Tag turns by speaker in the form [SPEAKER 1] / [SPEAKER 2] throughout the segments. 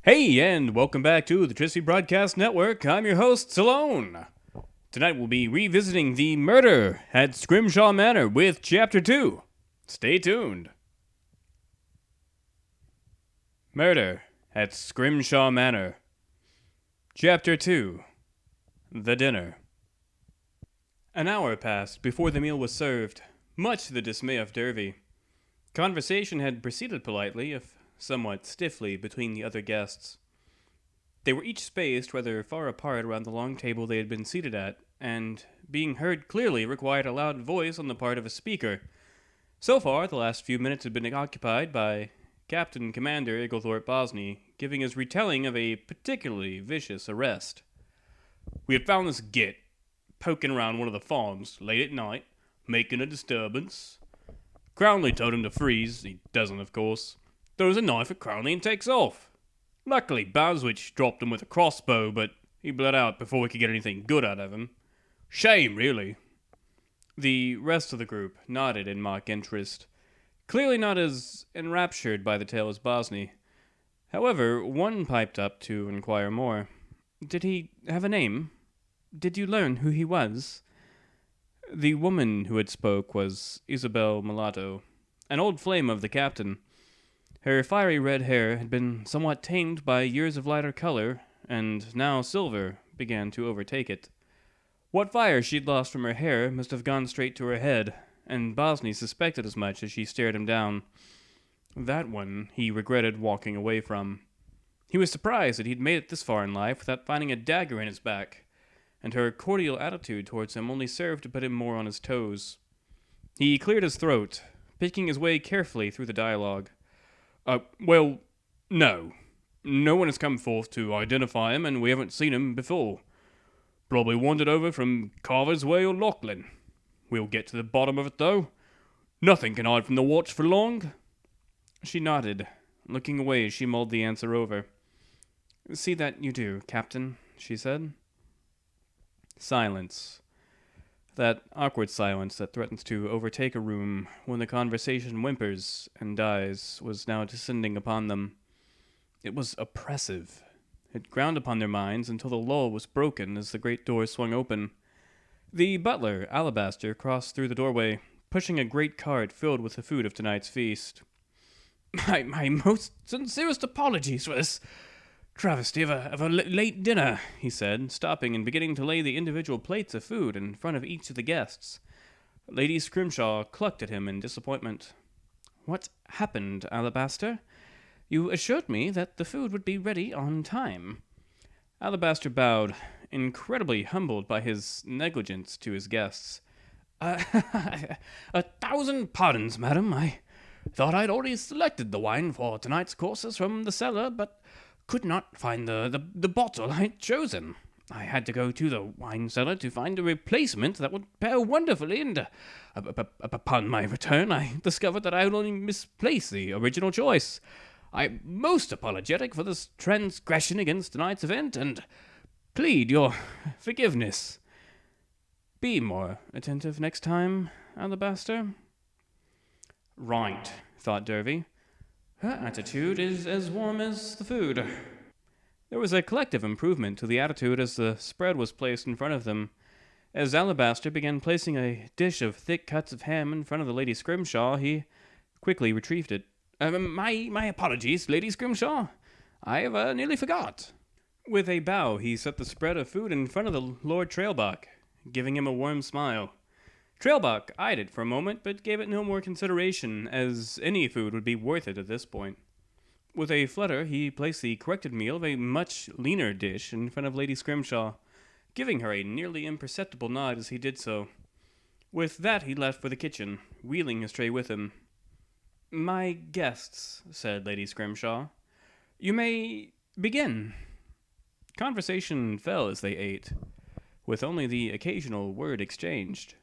[SPEAKER 1] Hey, and welcome back to the Trisphee Broadcast Network. I'm your host, Salone. Tonight we'll be revisiting the murder at Scrimshaw Manor with Chapter 2. Stay tuned. Murder at Scrimshaw Manor. Chapter 2. The Dinner. An hour passed before the meal was served, much to the dismay of Dervy. Conversation had proceeded politely, if somewhat stiffly, between the other guests. They were each spaced rather far apart around the long table they had been seated at, and being heard clearly required a loud voice on the part of a speaker. So far, the last few minutes had been occupied by Captain Commander Igglethorpe Bosney, giving his retelling of a particularly vicious arrest. We had found this git poking around one of the farms late at night, making a disturbance. Crownley told him to freeze. He doesn't, of course. Throws a knife at Crownley and takes off. Luckily, Bowswitch dropped him with a crossbow, but he bled out before we could get anything good out of him. Shame, really. The rest of the group nodded in mock interest, clearly not as enraptured by the tale as Bosney. However, one piped up to inquire more. Did he have a name? Did you learn who he was? The woman who had spoke was Isabel Mulatto, an old flame of the captain. Her fiery red hair had been somewhat tamed by years of lighter color, and now silver began to overtake it. What fire she'd lost from her hair must have gone straight to her head, and Bosney suspected as much as she stared him down. That one he regretted walking away from. He was surprised that he'd made it this far in life without finding a dagger in his back, and her cordial attitude towards him only served to put him more on his toes. He cleared his throat, picking his way carefully through the dialogue. Well, no. No one has come forth to identify him, and we haven't seen him before. Probably wandered over from Carver's Way or Lachlan. We'll get to the bottom of it, though. Nothing can hide from the watch for long. She nodded, looking away as she mulled the answer over. See that you do, Captain, she said. Silence. That awkward silence that threatens to overtake a room when the conversation whimpers and dies was now descending upon them. It was oppressive. It ground upon their minds until the lull was broken as the great door swung open. The butler, Alabaster, crossed through the doorway, pushing a great cart filled with the food of tonight's feast. My most sincerest apologies for this travesty of a late dinner, he said, stopping and beginning to lay the individual plates of food in front of each of the guests. Lady Scrimshaw clucked at him in disappointment. What happened, Alabaster? You assured me that the food would be ready on time. Alabaster bowed, incredibly humbled by his negligence to his guests. 1,000 pardons, madam. I thought I'd already selected the wine for tonight's courses from the cellar, but could not find the bottle I'd chosen. I had to go to the wine cellar to find a replacement that would pair wonderfully, and upon my return I discovered that I had only misplaced the original choice. I'm most apologetic for this transgression against tonight's event, and plead your forgiveness. Be more attentive next time, Alabaster. Right, thought Dervy. Her attitude is as warm as the food. There was a collective improvement to the attitude as the spread was placed in front of them. As Alabaster began placing a dish of thick cuts of ham in front of the Lady Scrimshaw, he quickly retrieved it. My apologies, Lady Scrimshaw. I have nearly forgot. With a bow, he set the spread of food in front of the Lord Trailbuck, giving him a warm smile. Trailbuck eyed it for a moment, but gave it no more consideration, as any food would be worth it at this point. With a flutter, he placed the corrected meal of a much leaner dish in front of Lady Scrimshaw, giving her a nearly imperceptible nod as he did so. With that, he left for the kitchen, wheeling his tray with him. My guests, said Lady Scrimshaw. You may begin. Conversation fell as they ate, with only the occasional word exchanged.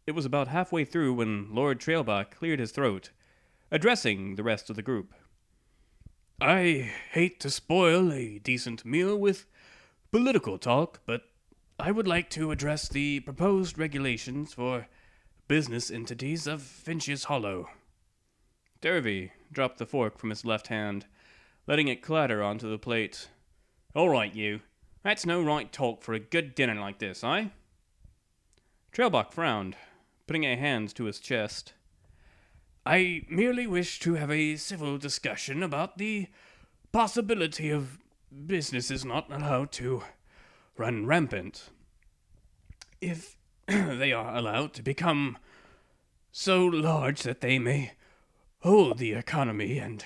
[SPEAKER 1] It was about halfway through when Lord Trailbuck cleared his throat, addressing the rest of the group. I hate to spoil a decent meal with political talk, but I would like to address the proposed regulations for business entities of Finch's Hollow. Dervy dropped the fork from his left hand, letting it clatter onto the plate. All right, you. That's no right talk for a good dinner like this, eh? Trailbach frowned, putting a hand to his chest. I merely wish to have a civil discussion about the possibility of businesses not allowed to run rampant. If they are allowed to become so large that they may hold the economy and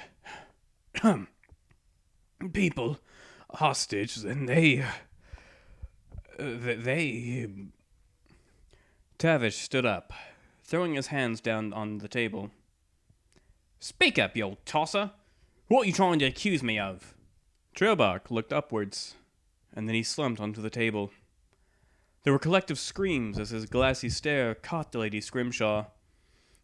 [SPEAKER 1] people hostage, then they... Tavish stood up, throwing his hands down on the table. Speak up, you old tosser! What are you trying to accuse me of? Trailbach looked upwards, and then he slumped onto the table. There were collective screams as his glassy stare caught the Lady Scrimshaw.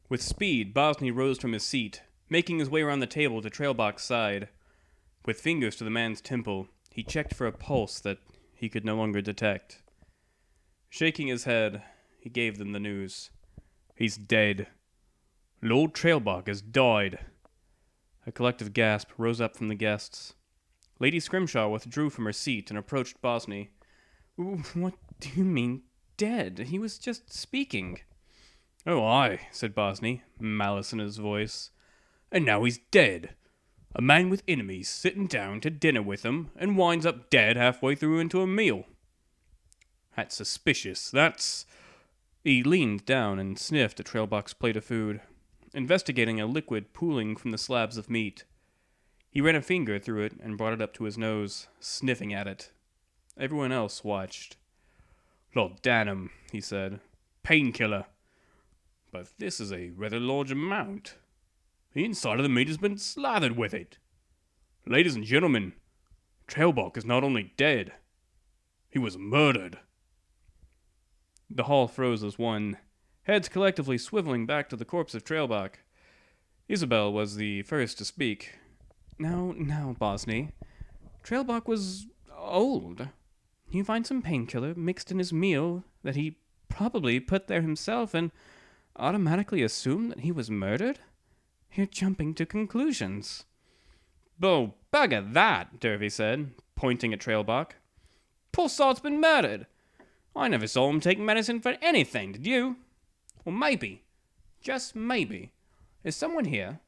[SPEAKER 1] With speed, Bosny rose from his seat, making his way around the table to Trailbach's side. With fingers to the man's temple, he checked for a pulse that he could no longer detect. Shaking his head, he gave them the news. He's dead. Lord Trailbach has died. A collective gasp rose up from the guests. Lady Scrimshaw withdrew from her seat and approached Bosny. What do you mean, dead? He was just speaking. Oh, aye, said Bosny, malice in his voice. And now he's dead. A man with enemies sitting down to dinner with him and winds up dead halfway through into a meal. That's suspicious. That's... He leaned down and sniffed at Trailbach's plate of food, investigating a liquid pooling from the slabs of meat. He ran a finger through it and brought it up to his nose, sniffing at it. Everyone else watched. Laudanum, he said. Painkiller. But this is a rather large amount. The inside of the meat has been slathered with it. Ladies and gentlemen, Trailbach is not only dead, he was murdered. The hall froze as one, heads collectively swiveling back to the corpse of Trailbach. Isabel was the first to speak. Now, Bosny. Trailbach was old. You find some painkiller mixed in his meal that he probably put there himself and automatically assume that he was murdered? You're jumping to conclusions. Oh, bugger that, Dervy said, pointing at Trailbach. Poor sod's been murdered. I never saw him take medicine for anything, did you? Or maybe, just maybe, there's someone here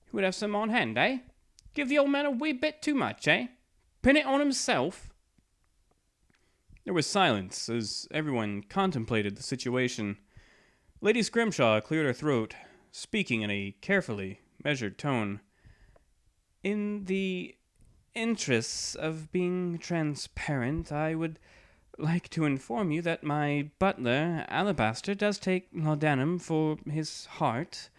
[SPEAKER 1] who would have some on hand, eh? Give the old man a wee bit too much, eh? Pin it on himself? There was silence as everyone contemplated the situation. Lady Scrimshaw cleared her throat, speaking in a carefully measured tone. In the interests of being transparent, I would like to inform you that my butler, Alabaster, does take laudanum for his heart.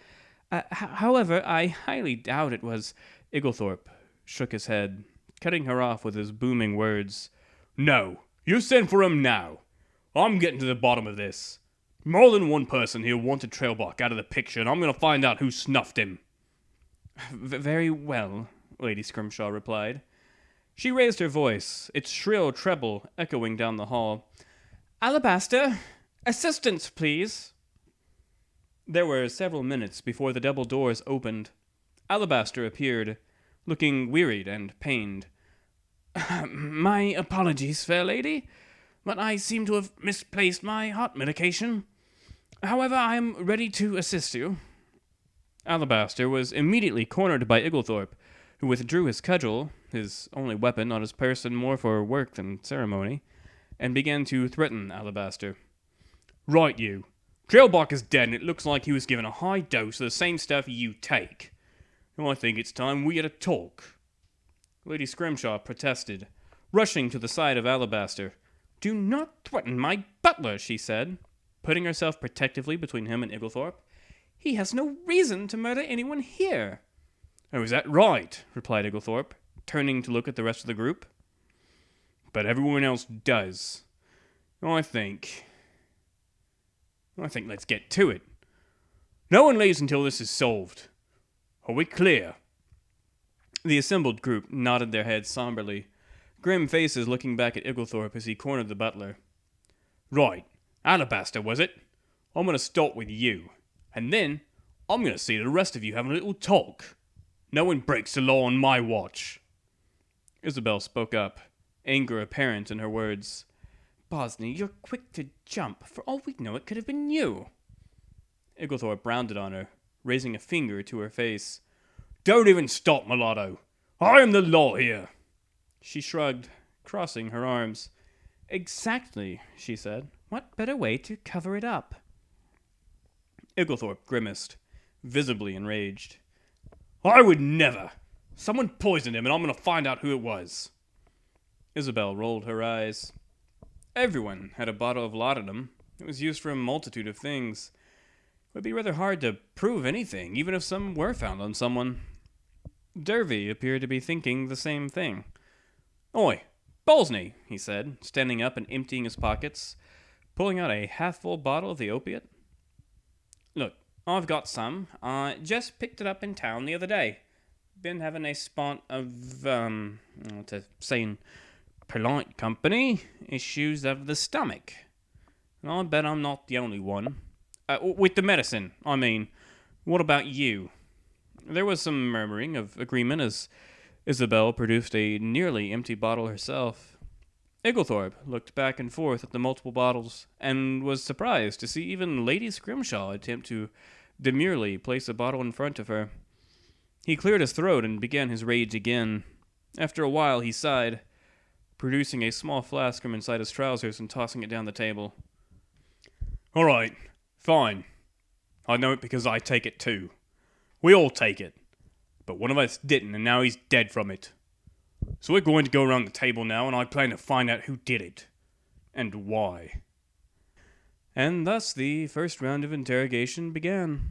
[SPEAKER 1] However, I highly doubt it was... Igglethorpe shook his head, cutting her off with his booming words. No, you send for him now. I'm getting to the bottom of this. More than one person here wanted Trailbach out of the picture, and I'm going to find out who snuffed him. Very well, Lady Scrimshaw replied. She raised her voice, its shrill treble echoing down the hall. Alabaster, assistance, please. There were several minutes before the double doors opened. Alabaster appeared, looking wearied and pained. My apologies, fair lady, but I seem to have misplaced my heart medication. However, I am ready to assist you. Alabaster was immediately cornered by Igglethorpe, who withdrew his cudgel, his only weapon on his person more for work than ceremony, and began to threaten Alabaster. Right, you. Trailbach is dead, and it looks like he was given a high dose of the same stuff you take. I think it's time we had a talk. Lady Scrimshaw protested, rushing to the side of Alabaster. Do not threaten my butler, she said, putting herself protectively between him and Igglethorpe. He has no reason to murder anyone here. Oh, is that right? Replied Igglethorpe, turning to look at the rest of the group. But everyone else does. I think let's get to it. No one leaves until this is solved. Are we clear? The assembled group nodded their heads somberly, grim faces looking back at Igglethorpe as he cornered the butler. Right, Alabaster, was it? I'm going to start with you, and then I'm going to see the rest of you having a little talk. No one breaks the law on my watch. Isabel spoke up, anger apparent in her words.
[SPEAKER 2] Bosney, you're quick to jump. For all we know, it could have been you.
[SPEAKER 1] Igglethorpe rounded on her, raising a finger to her face. Don't even stop, mulatto. I am the law here. She shrugged, crossing her arms.
[SPEAKER 2] Exactly, she said. What better way to cover it up?
[SPEAKER 1] Igglethorpe grimaced, visibly enraged. I would never. Someone poisoned him, and I'm going to find out who it was. Isabel rolled her eyes. Everyone had a bottle of laudanum. It was used for a multitude of things. It would be rather hard to prove anything, even if some were found on someone. Dervey appeared to be thinking the same thing. Oi, Bolsney, he said, standing up and emptying his pockets, pulling out a half-full bottle of the opiate. Look, I've got some. I just picked it up in town the other day. Been having a spot of, to say in polite company, issues of the stomach. And I bet I'm not the only one. With the medicine, I mean. What about you? There was some murmuring of agreement as Isabel produced a nearly empty bottle herself. Igglethorpe looked back and forth at the multiple bottles, and was surprised to see even Lady Scrimshaw attempt to demurely place a bottle in front of her. He cleared his throat and began his rage again. After a while, he sighed, producing a small flask from inside his trousers and tossing it down the table. All right, fine. I know it because I take it too. We all take it. But one of us didn't, and now he's dead from it. So we're going to go around the table now, and I plan to find out who did it. And why. And thus the first round of interrogation began.